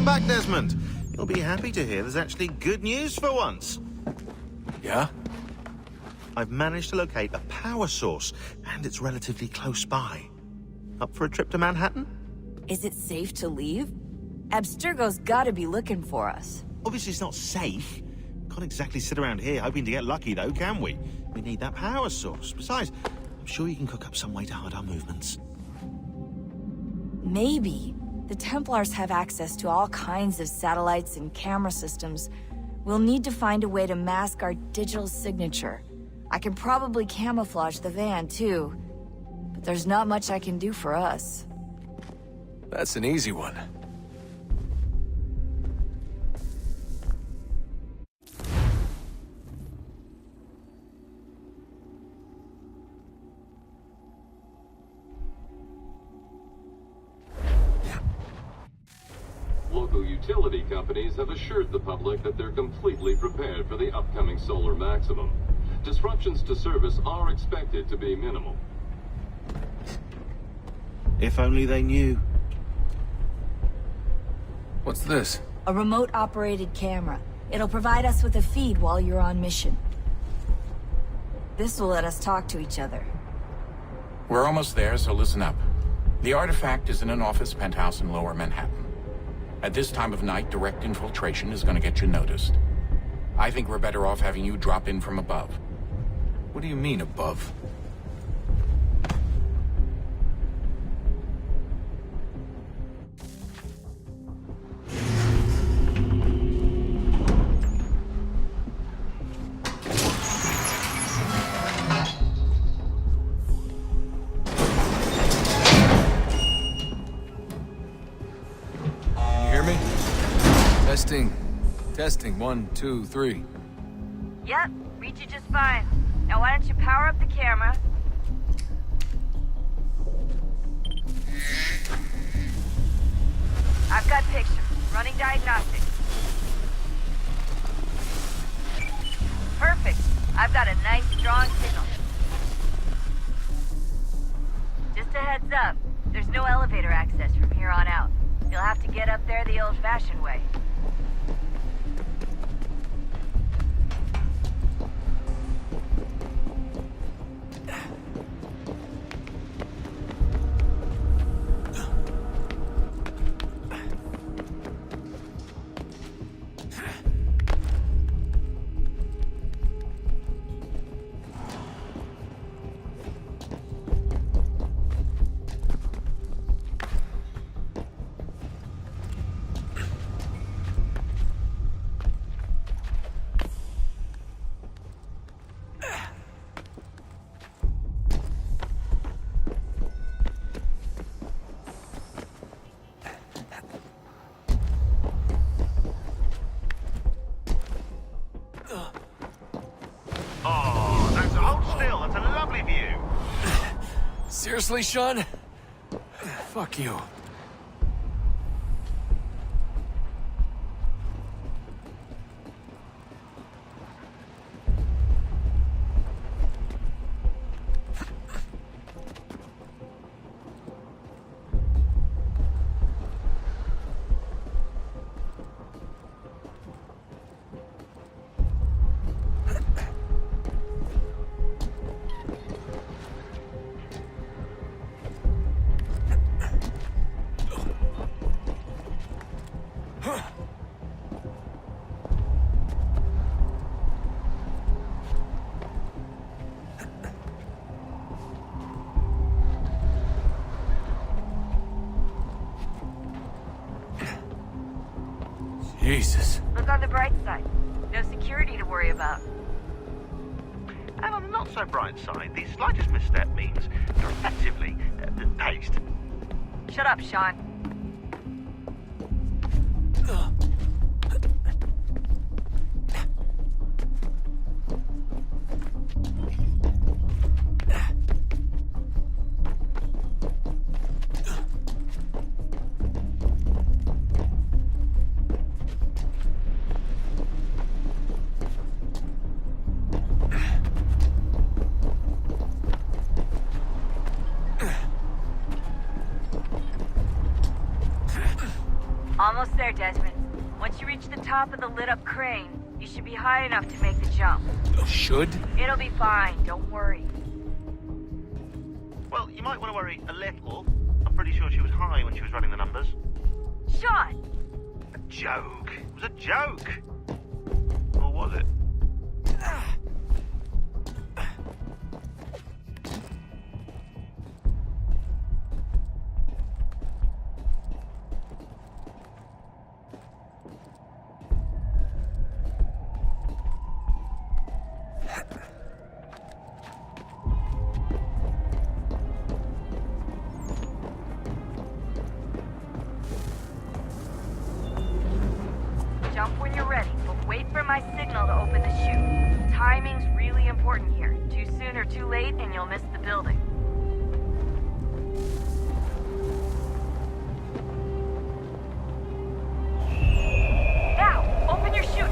back, Desmond. You'll be happy to hear there's actually good news for once. Yeah? I've managed to locate a power source, and it's relatively close by. Up for a trip to Manhattan? Is it safe to leave? Abstergo's gotta be looking for us. Obviously it's not safe. Can't exactly sit around here hoping to get lucky, though, can we? We need that power source. Besides, I'm sure you can cook up some way to hide our movements. Maybe. The Templars have access to all kinds of satellites and camera systems. We'll need to find a way to mask our digital signature. I can probably camouflage the van, too. But there's not much I can do for us. That's an easy one. Local utility companies have assured the public that they're completely prepared for the upcoming solar maximum. Disruptions to service are expected to be minimal. If only they knew. What's this? A remote-operated camera. It'll provide us with a feed while you're on mission. This will let us talk to each other. We're almost there, so listen up. The artifact is in an office penthouse in Lower Manhattan. At this time of night, direct infiltration is gonna get you noticed. I think we're better off having you drop in from above. What do you mean, above? Testing, 1, 2, 3. Yep, reach you just fine. Now why don't you power up the camera? I've got pictures. Running diagnostics. Perfect. I've got a nice, strong signal. Just a heads up, there's no elevator access from here on out. You'll have to get up there the old-fashioned way. Seriously, Sean? Fuck you. Jesus. Look on the bright side. No security to worry about. And on the not so bright side, the slightest misstep means you're effectively paced. Shut up, Sean. Almost there, Desmond. Once you reach the top of the lit-up crane, you should be high enough to make the jump. Should? It'll be fine, don't worry. Well, you might want to worry a little. I'm pretty sure she was high when she was running the numbers. Sean! A joke. It was a joke. Or was it? Jump when you're ready, but wait for my signal to open the chute. Timing's really important here. Too soon or too late, and you'll miss the building. Now, open your chute.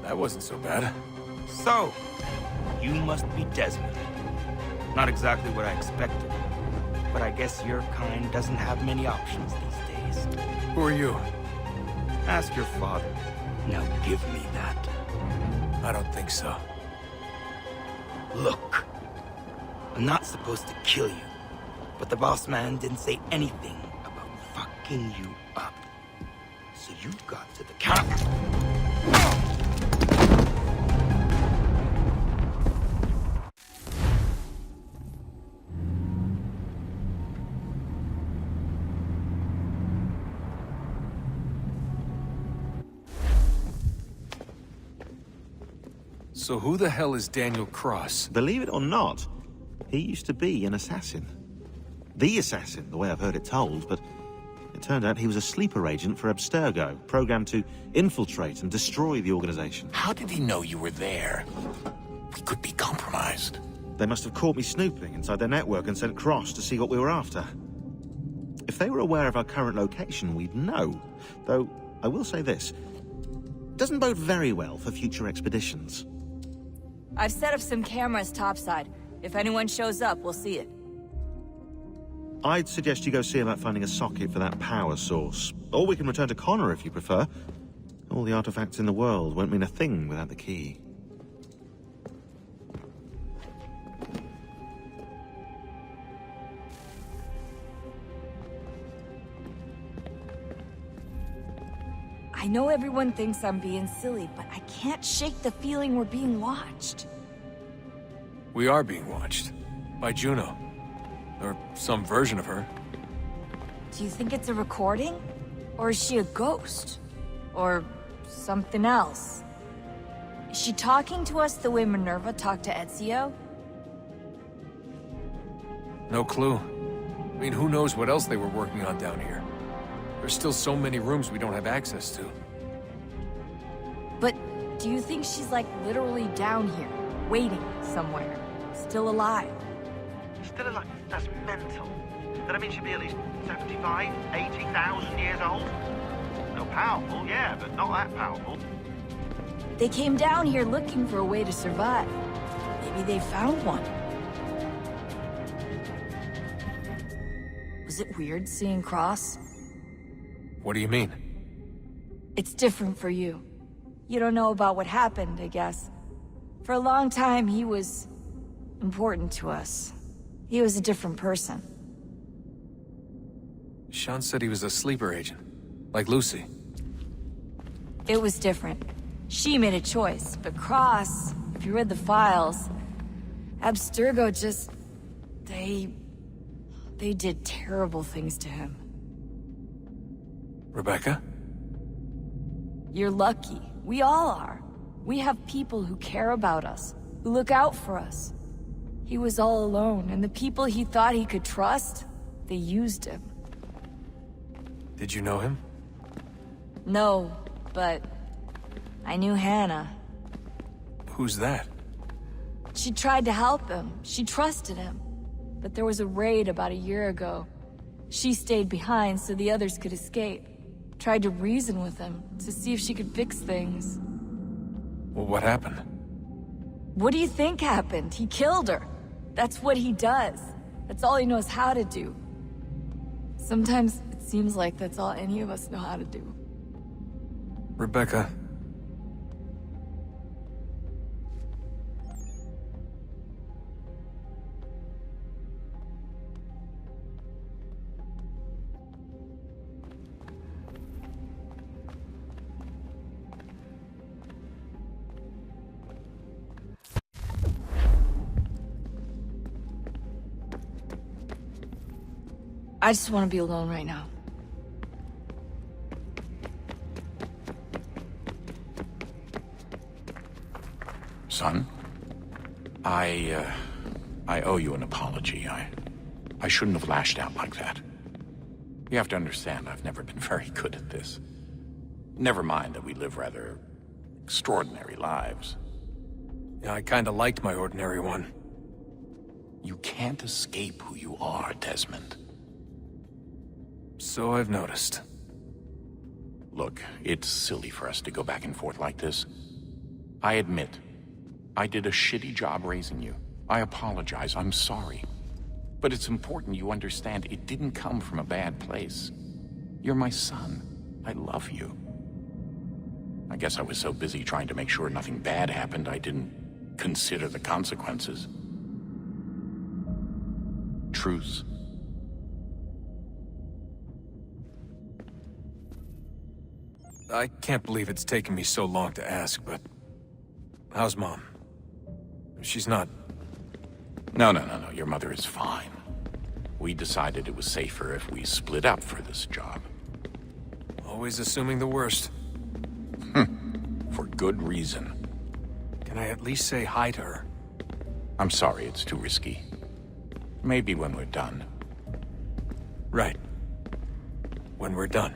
That wasn't so bad. So, you must be Desmond. Not exactly what I expected, but I guess your kind doesn't have many options these days. Who are you? Ask your father. Now give me that. I don't think so. Look, I'm not supposed to kill you, but the boss man didn't say anything about fucking you up. So you got to the counter. So who the hell is Daniel Cross? Believe it or not, he used to be an assassin. The assassin, the way I've heard it told, but it turned out he was a sleeper agent for Abstergo, programmed to infiltrate and destroy the organization. How did he know you were there? We could be compromised. They must have caught me snooping inside their network and sent Cross to see what we were after. If they were aware of our current location, we'd know. Though, I will say this. Doesn't bode very well for future expeditions. I've set up some cameras topside. If anyone shows up, we'll see it. I'd suggest you go see about finding a socket for that power source. Or we can return to Connor if you prefer. All the artifacts in the world won't mean a thing without the key. I know everyone thinks I'm being silly, but I can't shake the feeling we're being watched. We are being watched. By Juno. Or some version of her. Do you think it's a recording? Or is she a ghost? Or something else? Is she talking to us the way Minerva talked to Ezio? No clue. I mean, who knows what else they were working on down here? There's still so many rooms we don't have access to. But do you think she's like literally down here, waiting somewhere, still alive? Still alive? That's mental. That means she'd be at least 75, 80,000 years old? No, powerful, yeah, but not that powerful. They came down here looking for a way to survive. Maybe they found one. Was it weird seeing Cross? What do you mean? It's different for you. You don't know about what happened, I guess. For a long time, he was important to us. He was a different person. Sean said he was a sleeper agent. Like Lucy. It was different. She made a choice, but Cross... If you read the files, Abstergo just... They did terrible things to him. Rebecca? You're lucky. We all are. We have people who care about us, who look out for us. He was all alone, and the people he thought he could trust, they used him. Did you know him? No, but I knew Hannah. Who's that? She tried to help him. She trusted him. But there was a raid about a year ago. She stayed behind so the others could escape. Tried to reason with him, to see if she could fix things. Well, what happened? What do you think happened? He killed her. That's what he does. That's all he knows how to do. Sometimes it seems like that's all any of us know how to do. Rebecca. I just want to be alone right now. Son, I owe you an apology. I shouldn't have lashed out like that. You have to understand, I've never been very good at this. Never mind that we live rather extraordinary lives. Yeah, I kinda liked my ordinary one. You can't escape who you are, Desmond. So I've noticed. Look, it's silly for us to go back and forth like this. I admit, I did a shitty job raising you. I apologize, I'm sorry. But it's important you understand it didn't come from a bad place. You're my son. I love you. I guess I was so busy trying to make sure nothing bad happened, I didn't consider the consequences. Truce. I can't believe it's taken me so long to ask, but... How's Mom? She's not... No. Your mother is fine. We decided it was safer if we split up for this job. Always assuming the worst. For good reason. Can I at least say hi to her? I'm sorry, it's too risky. Maybe when we're done. Right. When we're done.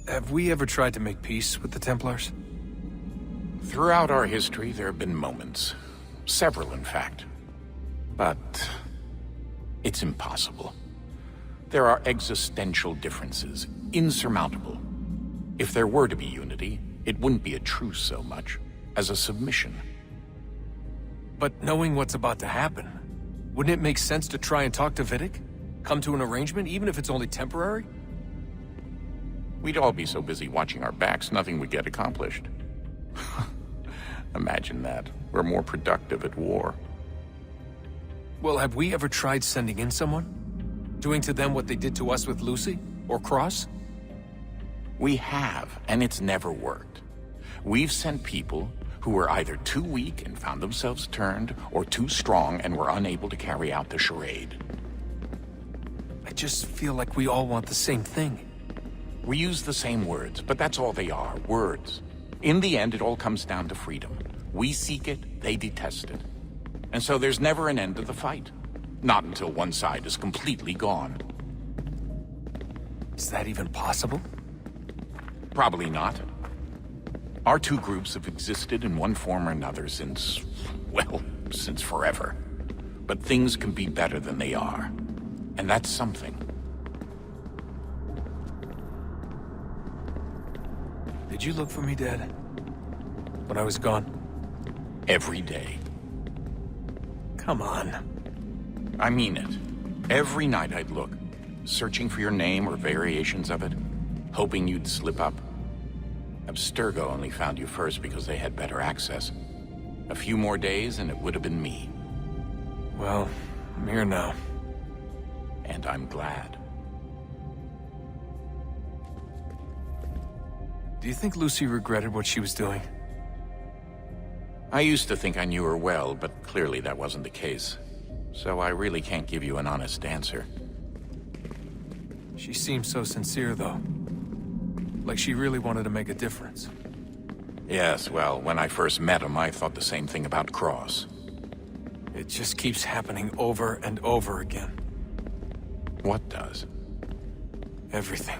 Have we ever tried to make peace with the Templars? Throughout our history, there have been moments. Several, in fact. But... it's impossible. There are existential differences, insurmountable. If there were to be unity, it wouldn't be a truce so much as a submission. But knowing what's about to happen, wouldn't it make sense to try and talk to Vidic? Come to an arrangement, even if it's only temporary? We'd all be so busy watching our backs, nothing would get accomplished. Imagine that. We're more productive at war. Well, have we ever tried sending in someone? Doing to them what they did to us with Lucy? Or Cross? We have, and it's never worked. We've sent people who were either too weak and found themselves turned, or too strong and were unable to carry out the charade. I just feel like we all want the same thing. We use the same words, but that's all they are, words. In the end, it all comes down to freedom. We seek it, they detest it. And so there's never an end to the fight. Not until one side is completely gone. Is that even possible? Probably not. Our two groups have existed in one form or another since, well, since forever. But things can be better than they are. And that's something. Did you look for me, Dad? When I was gone? Every day. Come on. I mean it. Every night I'd look, searching for your name or variations of it, hoping you'd slip up. Abstergo only found you first because they had better access. A few more days and it would have been me. Well, I'm here now. And I'm glad. Do you think Lucy regretted what she was doing? I used to think I knew her well, but clearly that wasn't the case. So I really can't give you an honest answer. She seemed so sincere, though. Like she really wanted to make a difference. Yes, well, when I first met him, I thought the same thing about Cross. It just keeps happening over and over again. What does? Everything.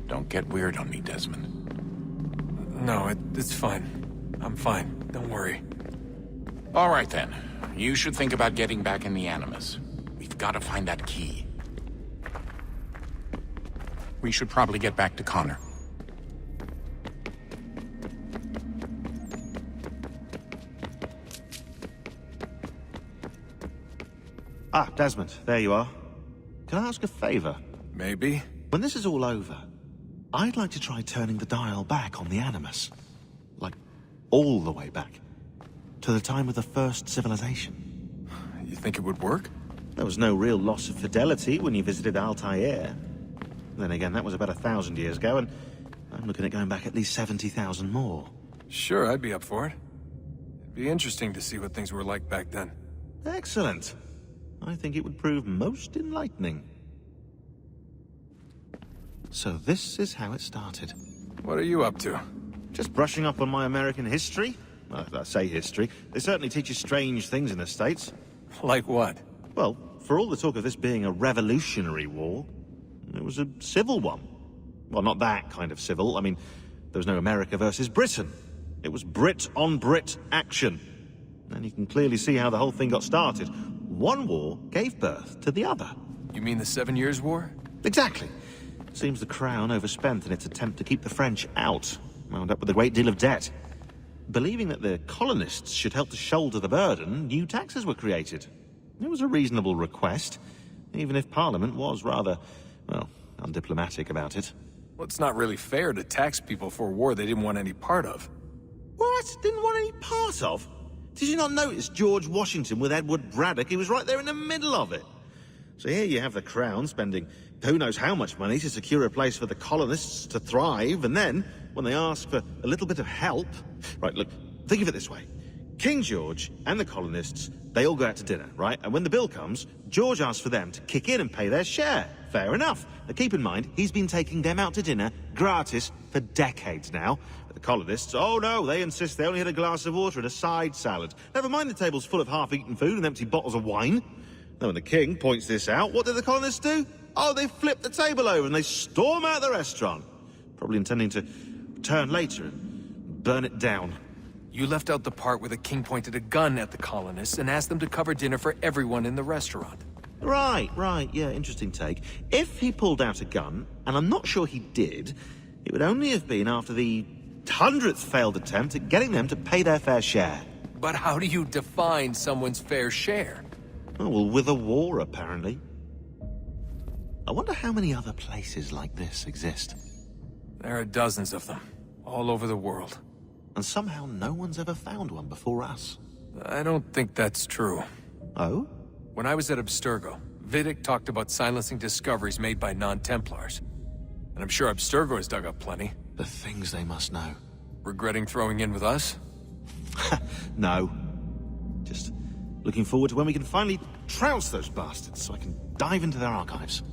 Don't get weird on me, Desmond. No, it's fine. I'm fine. Don't worry. All right, then. You should think about getting back in the Animus. We've got to find that key. We should probably get back to Connor. Ah, Desmond, there you are. Can I ask a favor? Maybe? When this is all over, I'd like to try turning the dial back on the Animus. Like, all the way back. To the time of the first civilization. You think it would work? There was no real loss of fidelity when you visited Altair. Then again, that was about 1,000 years ago, and I'm looking at going back at least 70,000 more. Sure, I'd be up for it. It'd be interesting to see what things were like back then. Excellent. I think it would prove most enlightening. So this is how it started. What are you up to? Just brushing up on my American history. Well, I say history. They certainly teach you strange things in the States. Like what? Well, for all the talk of this being a revolutionary war, it was a civil one. Well, not that kind of civil. I mean, there was no America versus Britain. It was Brit on Brit action. And you can clearly see how the whole thing got started. One war gave birth to the other. You mean the 7 Years' War? Exactly. Seems the Crown overspent in its attempt to keep the French out, wound up with a great deal of debt. Believing that the colonists should help to shoulder the burden, new taxes were created. It was a reasonable request, even if Parliament was rather, well, undiplomatic about it. Well, it's not really fair to tax people for a war they didn't want any part of. What? Didn't want any part of? Did you not notice George Washington with Edward Braddock? He was right there in the middle of it. So here you have the Crown spending who knows how much money to secure a place for the colonists to thrive, and then, when they ask for a little bit of help... Right, look, think of it this way. King George and the colonists, they all go out to dinner, right? And when the bill comes, George asks for them to kick in and pay their share. Fair enough. Now keep in mind, he's been taking them out to dinner, gratis, for decades now. But the colonists, oh no, they insist they only had a glass of water and a side salad. Never mind the table's full of half-eaten food and empty bottles of wine. Now when the king points this out, what do the colonists do? Oh, they flip the table over and they storm out the restaurant. Probably intending to return later and burn it down. You left out the part where the king pointed a gun at the colonists and asked them to cover dinner for everyone in the restaurant. Right, yeah, interesting take. If he pulled out a gun, and I'm not sure he did, it would only have been after the 100th failed attempt at getting them to pay their fair share. But how do you define someone's fair share? Oh, well, with a war, apparently. I wonder how many other places like this exist. There are dozens of them, all over the world. And somehow no one's ever found one before us. I don't think that's true. Oh? When I was at Abstergo, Vidic talked about silencing discoveries made by non-Templars. And I'm sure Abstergo has dug up plenty. The things they must know. Regretting throwing in with us? No. Just looking forward to when we can finally trounce those bastards so I can dive into their archives.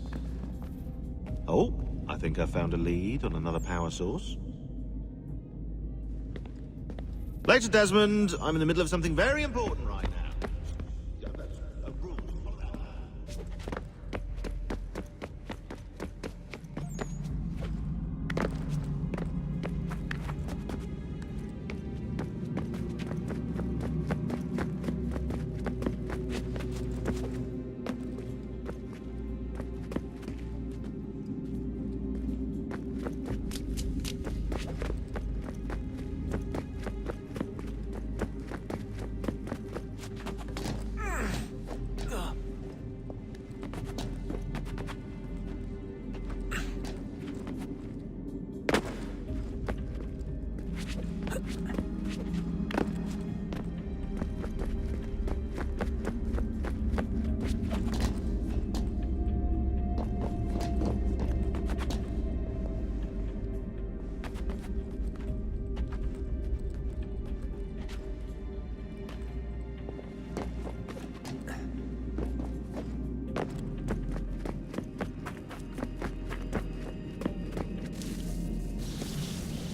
Oh, I think I found a lead on another power source. Later, Desmond. I'm in the middle of something very important right now. A rule to follow.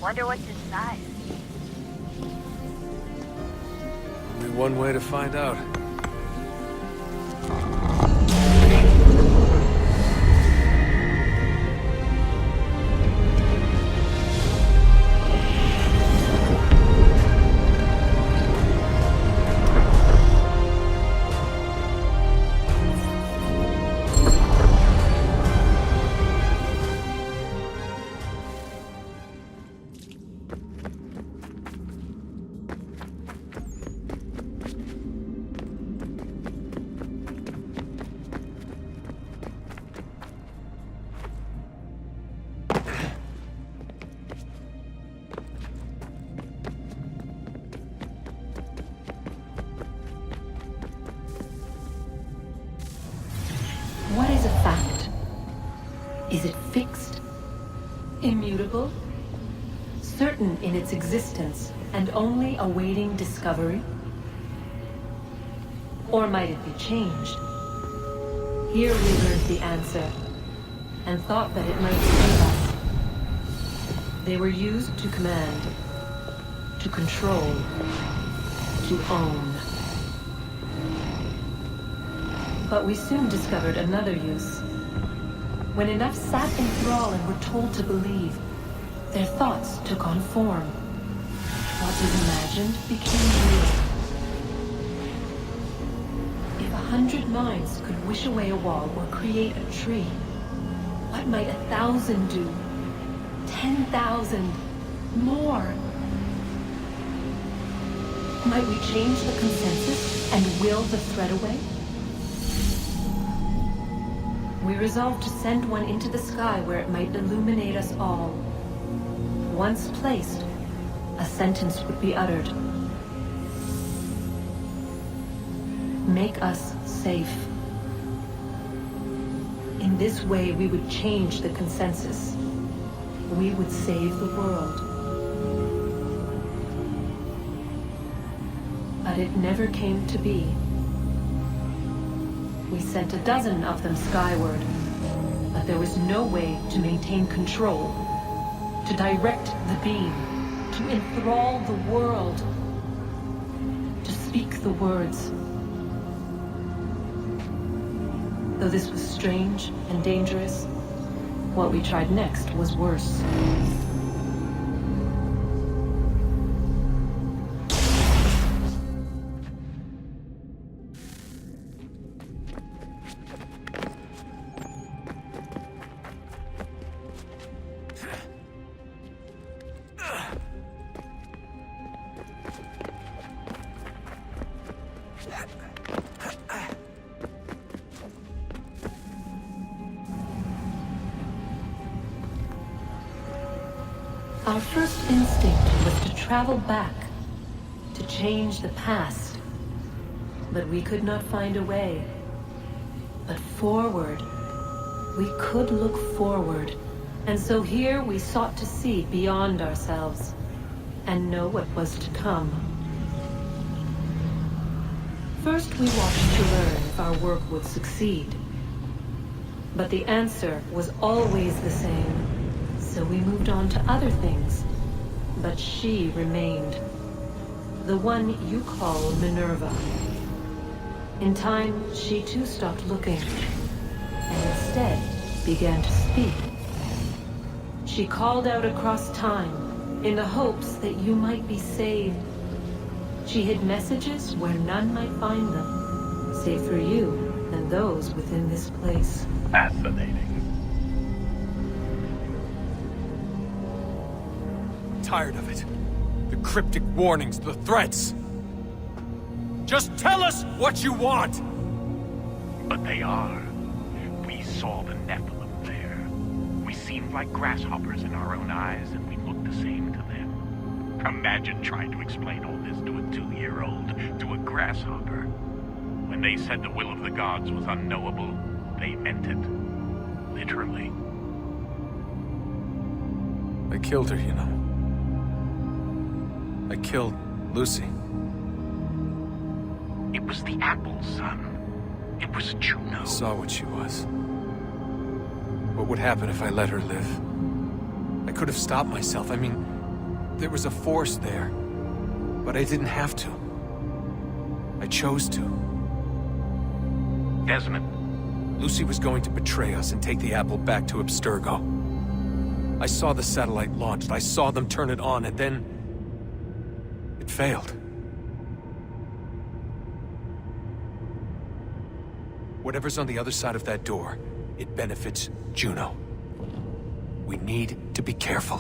Wonder what's inside. Only one way to find out. What is a fact? Is it fixed? Immutable? Certain in its existence and only awaiting discovery? Or might it be changed? Here we learned the answer, and thought that it might save us. They were used to command, to control, to own. But we soon discovered another use. When enough sat in thrall and were told to believe, their thoughts took on form. What was imagined became real. If 100 minds could wish away a wall or create a tree, what might 1,000 do? 10,000? More? Might we change the consensus and will the threat away? We resolved to send one into the sky where it might illuminate us all. Once placed, a sentence would be uttered. Make us safe. In this way, we would change the consensus. We would save the world. But it never came to be. We sent a dozen of them skyward, but there was no way to maintain control, to direct the beam, to enthrall the world, to speak the words. Though this was strange and dangerous, what we tried next was worse. Our first instinct was to travel back, to change the past. But we could not find a way. But forward, we could look forward. And so here we sought to see beyond ourselves, and know what was to come. First we watched to learn if our work would succeed. But the answer was always the same. So we moved on to other things, but she remained. The one you call Minerva. In time, she too stopped looking, and instead began to speak. She called out across time, in the hopes that you might be saved. She hid messages where none might find them, save for you and those within this place. Fascinating. Tired of it. The cryptic warnings, the threats. Just tell us what you want! But they are. We saw the Nephilim there. We seemed like grasshoppers in our own eyes, and we looked the same to them. Imagine trying to explain all this to a 2-year-old, to a grasshopper. When they said the will of the gods was unknowable, they meant it. Literally. I killed her, you know. I killed Lucy. It was the apple, son. It was Juno. I saw what she was. What would happen if I let her live? I could have stopped myself. I mean, There was a force there, but I didn't have to. I chose to. Desmond, Lucy was going to betray us and take the apple back to Abstergo. I saw the satellite launched, I saw them turn it on, and then... it failed. Whatever's on the other side of that door, it benefits Juno. We need to be careful.